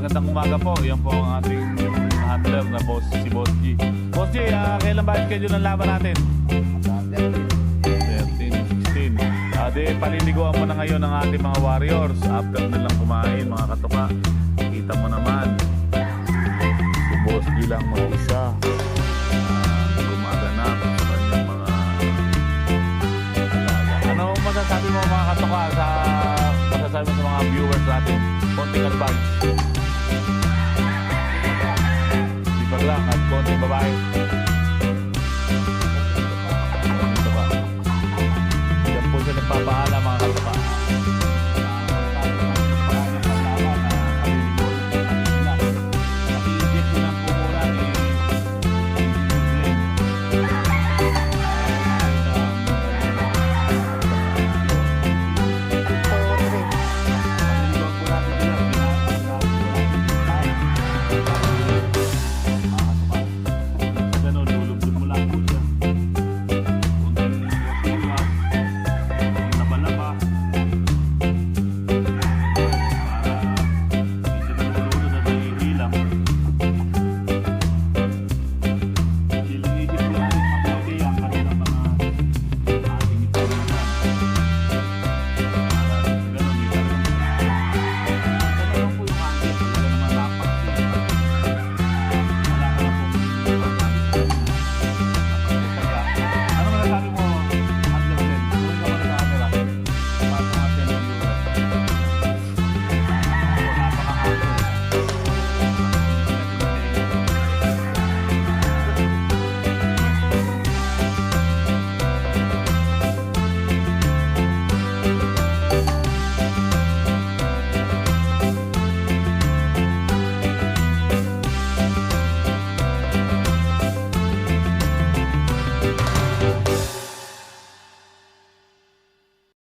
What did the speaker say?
magandang umaga po. Yan po ang ating handler na si Boss G. Boss G, kailan ba schedule ng laban natin? 13, 16. Paliliguan mo na ngayon ang ating mga warriors. After nilang kumain, mga katuka. Kita mo naman. Si Boss G lang mag-isa. Gumaganap sa kanyang mga alaga. Ano masasabi mo mga katuka sa mga viewers natin? Konting advice. Sipag lang at konting babae. Ito ba? Diyan po siya nagpapaalam